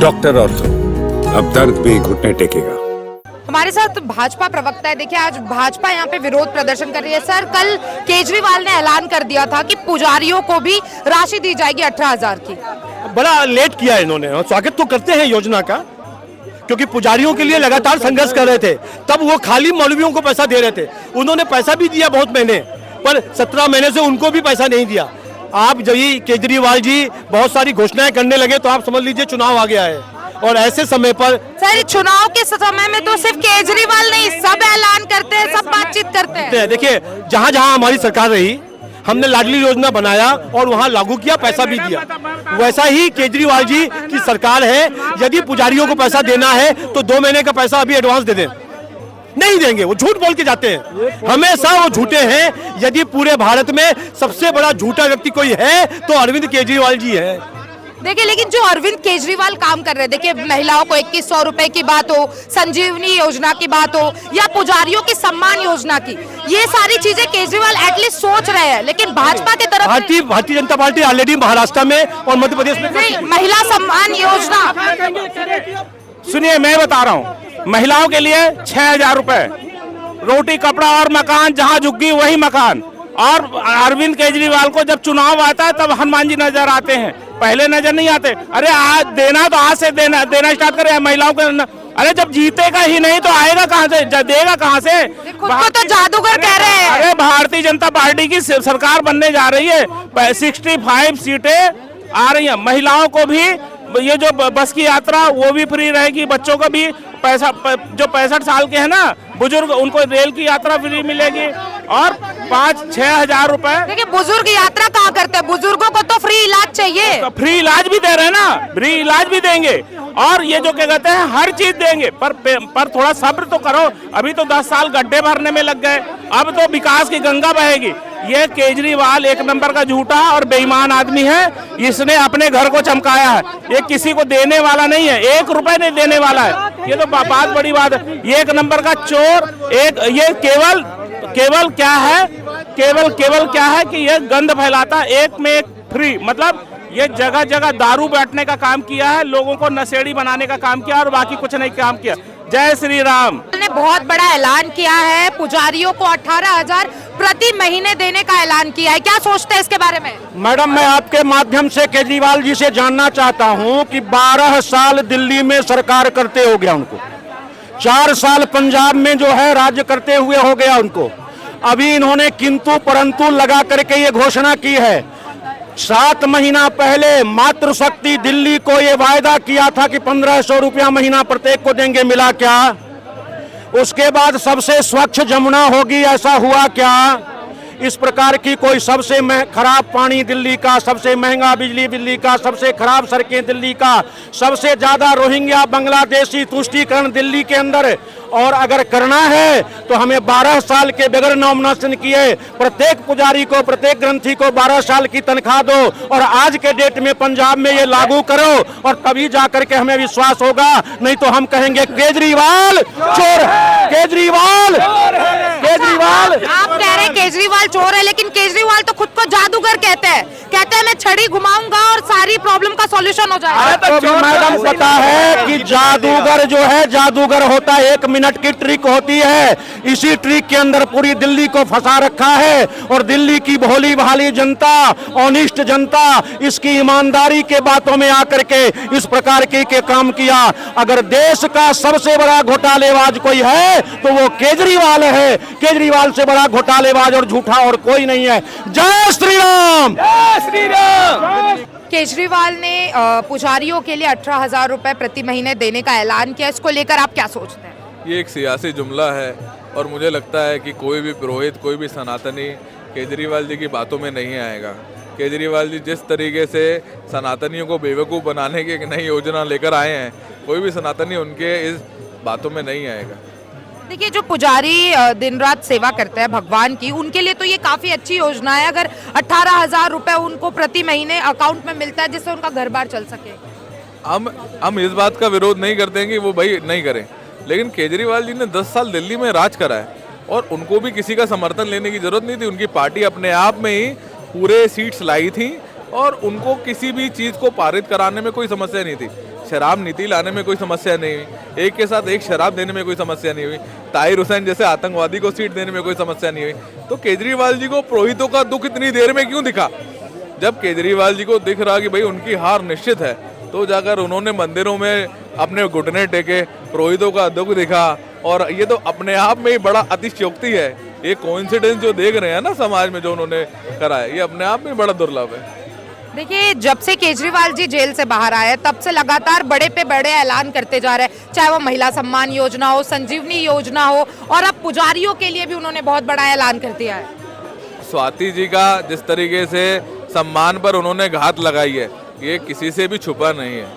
Doctor ortho, अब दर्द भी घुटने टेकेगा। हमारे साथ भाजपा प्रवक्ता है। देखिए, आज भाजपा यहाँ पे विरोध प्रदर्शन कर रही है। सर, कल केजरीवाल ने ऐलान कर दिया था कि पुजारियों को भी राशि दी जाएगी 18,000 की। बड़ा लेट किया इन्होंने, और स्वागत तो करते हैं योजना का, क्योंकि पुजारियों के लिए लगातार संघर्ष कर रहे थे। तब वो खाली मौलवियों को पैसा दे रहे थे, उन्होंने पैसा भी दिया बहुत महीने, पर 17 महीने से उनको भी पैसा नहीं दिया। आप जब ये केजरीवाल जी बहुत सारी घोषणाएं करने लगे तो आप समझ लीजिए चुनाव आ गया है, और ऐसे समय पर सर, चुनाव के समय में तो सिर्फ केजरीवाल नहीं, सब ऐलान करते हैं, सब बातचीत करते हैं। देखिए, जहां जहां हमारी सरकार रही, हमने लाडली योजना बनाया और वहां लागू किया, पैसा भी दिया। वैसा ही केजरीवाल जी की सरकार है। यदि पुजारियों को पैसा देना है तो 2 महीने का पैसा अभी एडवांस दे दें, नहीं देंगे। वो झूठ बोल के जाते हैं, हमेशा वो झूठे हैं। यदि पूरे भारत में सबसे बड़ा झूठा व्यक्ति कोई है तो अरविंद केजरीवाल जी है। देखिए, लेकिन जो अरविंद केजरीवाल काम कर रहे हैं, देखिए महिलाओं को 2100 रुपए की बात हो, संजीवनी योजना की बात हो, या पुजारियों की सम्मान योजना की, ये सारी चीजें केजरीवाल एटलीस्ट सोच रहे हैं। लेकिन भाजपा की तरफ भारतीय जनता पार्टी ऑलरेडी महाराष्ट्र में और मध्य प्रदेश में नहीं, महिला सम्मान योजना। सुनिए, मैं बता रहा हूँ, महिलाओं के लिए 6,000 रुपए, रोटी कपड़ा और मकान, जहाँ झुग्गी वही मकान। और अरविंद केजरीवाल को जब चुनाव आता है तब हनुमान जी नजर आते हैं, पहले नजर नहीं आते। अरे आज देना तो आज से देना स्टार्ट करें महिलाओं को। अरे जब जीतेगा ही नहीं तो आएगा कहाँ से, देगा कहाँ से? खुद को तो जादूगर कह रहे हैं। अरे भारतीय जनता पार्टी की सरकार बनने जा रही है, 65 सीटें आ रही हैं। महिलाओं को भी ये जो बस की यात्रा वो भी फ्री रहेगी, बच्चों को भी पैसा, जो 65 साल के हैं ना बुजुर्ग, उनको रेल की यात्रा फ्री मिलेगी। और 5-6 हजार रुपए। देखिए, बुजुर्ग यात्रा कहाँ करते हैं? बुजुर्गों को तो फ्री इलाज चाहिए। तो फ्री इलाज भी दे रहे हैं ना, फ्री इलाज भी देंगे, और ये जो क्या कहते हैं हर चीज देंगे। पर थोड़ा सब्र तो करो, अभी तो 10 साल गड्ढे भरने में लग गए, अब तो विकास की गंगा बहेगी। ये केजरीवाल एक नंबर का झूठा और बेईमान आदमी है, इसने अपने घर को चमकाया है। ये किसी को देने वाला नहीं है, 1 रुपए नहीं देने वाला है, ये तो बात बड़ी बात है। ये एक नंबर का चोर, ये केवल क्या है, केवल क्या है कि ये गंद फैलाता, एक में एक फ्री, मतलब ये जगह जगह दारू बैठने का काम किया है, लोगों को नशेड़ी बनाने का काम किया, और बाकी कुछ नहीं काम किया। जय श्री राम ने बहुत बड़ा ऐलान किया है, पुजारियों को 18,000 प्रति महीने देने का ऐलान किया है। क्या सोचते हैं इसके बारे में? मैडम, मैं आपके माध्यम से केजरीवाल जी से जानना चाहता हूं कि 12 साल दिल्ली में सरकार करते हो गया उनको, 4 साल पंजाब में जो है राज्य करते हुए हो गया उनको। अभी इन्होंने किंतु परंतु लगा करके ये घोषणा की है। 7 महीना पहले मातृशक्ति दिल्ली को ये वायदा किया था कि 1500 रुपया महीना प्रत्येक को देंगे, मिला क्या? उसके बाद सबसे स्वच्छ जमुना होगी, ऐसा हुआ क्या? इस प्रकार की कोई सबसे खराब पानी दिल्ली का, सबसे महंगा बिजली दिल्ली का, सबसे खराब सड़कें दिल्ली का, सबसे ज्यादा रोहिंग्या बांग्लादेशी तुष्टीकरण दिल्ली के अंदर। और अगर करना है तो हमें 12 साल के बगैर नॉमिनेशन किए प्रत्येक पुजारी को, प्रत्येक ग्रंथी को 12 साल की तनख्वाह दो, और आज के डेट में पंजाब में ये लागू करो, और तभी जाकर के हमें विश्वास होगा। नहीं तो हम कहेंगे केजरीवाल चोर है, केजरीवाल। आप कह रहे हैं केजरीवाल चोर है, लेकिन केजरीवाल तो खुद को जादूगर कहते हैं मैं छड़ी घुमाऊंगा और सारी प्रॉब्लम का सॉल्यूशन हो जाएगा। तो मैडम पता है कि जादूगर जो है, जादूगर होता है, 1 मिनट की ट्रिक होती है। इसी ट्रिक के अंदर पूरी दिल्ली को फंसा रखा है, और दिल्ली की भोली भाली जनता, ऑनेस्ट जनता, इसकी ईमानदारी के बातों में आकर के इस प्रकार के काम किया। अगर देश का सबसे बड़ा घोटालेबाज कोई है तो वो केजरीवाल है। केजरीवाल से बड़ा घोटालेबाज और झूठा और कोई नहीं है। जय श्री राम, जय श्री राम। केजरीवाल ने पुजारियों के लिए 18,000 रुपए प्रति महीने देने का ऐलान किया, इसको लेकर आप क्या सोचते हैं? ये एक सियासी जुमला है, और मुझे लगता है कि कोई भी पुरोहित, कोई भी सनातनी केजरीवाल जी की बातों में नहीं आएगा। केजरीवाल जी जिस तरीके से सनातनियों को बेवकूफ़ बनाने की एक नई योजना लेकर आए हैं, कोई भी सनातनी उनके इस बातों में नहीं आएगा। देखिए, जो पुजारी दिन रात सेवा करते हैं भगवान की, उनके लिए तो ये काफी अच्छी योजना है। अगर 18,000 रुपए उनको प्रति महीने अकाउंट में मिलता है, जिससे उनका घर बार चल सके। हम इस बात का विरोध नहीं करते हैं कि वो भाई नहीं करें, लेकिन केजरीवाल जी ने 10 साल दिल्ली में राज करा है, और उनको भी किसी का समर्थन लेने की जरूरत नहीं थी। उनकी पार्टी अपने आप में ही पूरे सीट्स लाई थी, और उनको किसी भी चीज़ को पारित कराने में कोई समस्या नहीं थी। शराब नीति लाने में कोई समस्या नहीं हुई, एक के साथ एक शराब देने में कोई समस्या नहीं हुई, ताहिर हुसैन जैसे आतंकवादी को सीट देने में कोई समस्या नहीं हुई। तो केजरीवाल जी को पुरोहितों का दुख इतनी देर में क्यों दिखा? जब केजरीवाल जी को दिख रहा कि भाई उनकी हार निश्चित है, तो जाकर उन्होंने मंदिरों में अपने घुटने टेके, पुरोहितों का दुख दिखा। और ये तो अपने आप में ही बड़ा अतिशयोक्ति है। ये कोइंसिडेंस जो देख रहे हैं ना समाज में जो उन्होंने करा है, ये अपने आप में बड़ा दुर्लभ है। देखिए, जब से केजरीवाल जी जेल से बाहर आए तब से लगातार बड़े पे बड़े ऐलान करते जा रहे हैं, चाहे वो महिला सम्मान योजना हो, संजीवनी योजना हो, और अब पुजारियों के लिए भी उन्होंने बहुत बड़ा ऐलान कर दिया है। स्वाति जी का जिस तरीके से सम्मान पर उन्होंने घात लगाई है, ये किसी से भी छुपा नहीं है।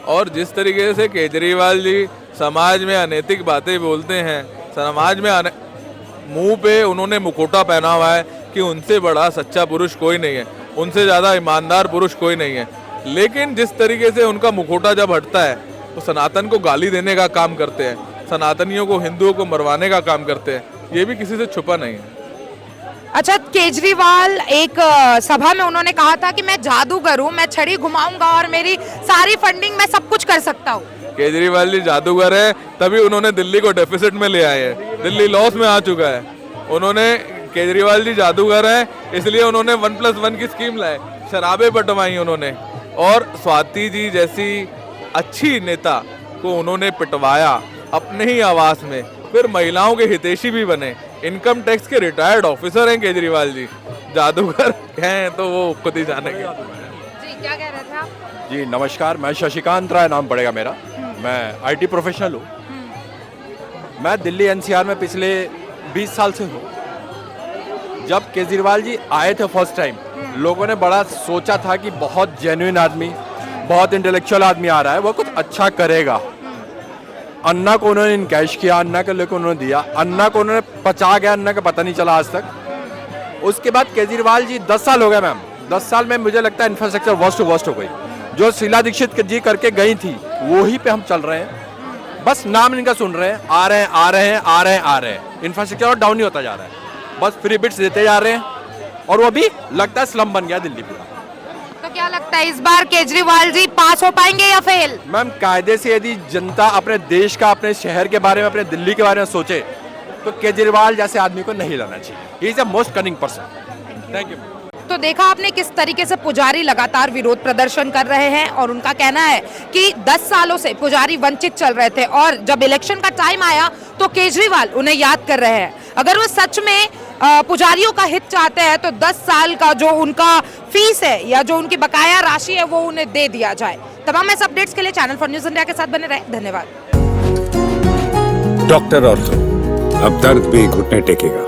और जिस तरीके से केजरीवाल जी समाज में अनैतिक बातें बोलते हैं, समाज में मुंह पे उन्होंने मुखौटा पहना हुआ है कि उनसे बड़ा सच्चा पुरुष कोई नहीं है, उनसे ज़्यादा ईमानदार पुरुष कोई नहीं है। लेकिन जिस तरीके से उनका मुखौटा जब हटता है तो सनातन को गाली देने का काम करते हैं, सनातनियों को, हिंदुओं को मरवाने का काम करते हैं, ये भी किसी से छुपा नहीं है। अच्छा, केजरीवाल एक सभा में उन्होंने कहा था कि मैं जादूगर हूँ, मैं छड़ी घुमाऊंगा और मेरी सारी फंडिंग मैं सब कुछ कर सकता हूँ। केजरीवाल जी जादूगर है, तभी उन्होंने दिल्ली को डेफिसिट में ले आए हैं, दिल्ली लॉस में आ चुका है। उन्होंने, केजरीवाल जी जादूगर हैं, इसलिए उन्होंने 1+1 की स्कीम लाए, शराबें बंटवाई उन्होंने, और स्वाति जी जैसी अच्छी नेता को उन्होंने पिटवाया अपने ही आवास में। फिर महिलाओं के हितैषी भी बने, इनकम टैक्स के रिटायर्ड ऑफिसर हैं केजरीवाल जी। जादूगर हैं तो वो खुद ही जानेंगे। जी, क्या कह रहे थे आप? जी नमस्कार, मैं शशिकांत राय नाम पड़ेगा मेरा। मैं आईटी प्रोफेशनल हूँ। मैं दिल्ली एनसीआर में पिछले 20 साल से हूँ। जब केजरीवाल जी आए थे फर्स्ट टाइम, लोगों ने बड़ा सोचा था कि बहुत जेन्युइन आदमी, बहुत इंटेलेक्चुअल आदमी आ रहा है, वो कुछ अच्छा करेगा। अन्ना को उन्होंने इनकैश किया, अन्ना के लेकर उन्होंने दिया, अन्ना को उन्होंने पचा गया, अन्ना का पता नहीं चला आज तक। उसके बाद केजरीवाल जी 10 साल हो गए मैम, 10 साल में मुझे लगता है इंफ्रास्ट्रक्चर वर्स्ट टू वर्स्ट हो गई। जो शीला दीक्षित जी करके गई थी वही पे हम चल रहे हैं, बस नाम इनका सुन रहे हैं, आ रहे हैं आ रहे हैं आ रहे हैं आ रहे हैं। इंफ्रास्ट्रक्चर और डाउन ही होता जा रहा है, बस फ्री बिट्स देते जा रहे हैं, और वो भी लगता है स्लम बन गया दिल्ली पूरा। तो क्या लगता है इस बार केजरीवाल जी पास हो पाएंगे या फेल? मैम, कायदे से यदि जनता अपने देश का, अपने शहर के बारे में, अपने दिल्ली के बारे में सोचे तो केजरीवाल जैसे आदमी को नहीं लाना चाहिए। He is a most cunning person. Thank you. तो देखा आपने किस तरीके से पुजारी लगातार विरोध प्रदर्शन कर रहे हैं, और उनका कहना है कि 10 सालों से पुजारी वंचित चल रहे थे, और जब इलेक्शन का टाइम आया तो केजरीवाल उन्हें याद कर रहे हैं। अगर वो सच में पुजारियों का हित चाहते हैं तो 10 साल का जो उनका फीस है या जो उनकी बकाया राशि है वो उन्हें दे दिया जाए। तमाम ऐसे अपडेट्स के लिए चैनल फॉर न्यूज़ इंडिया के साथ बने रहे। धन्यवाद। डॉक्टर ऑर्थो, अब दर्द भी घुटने टेकेगा।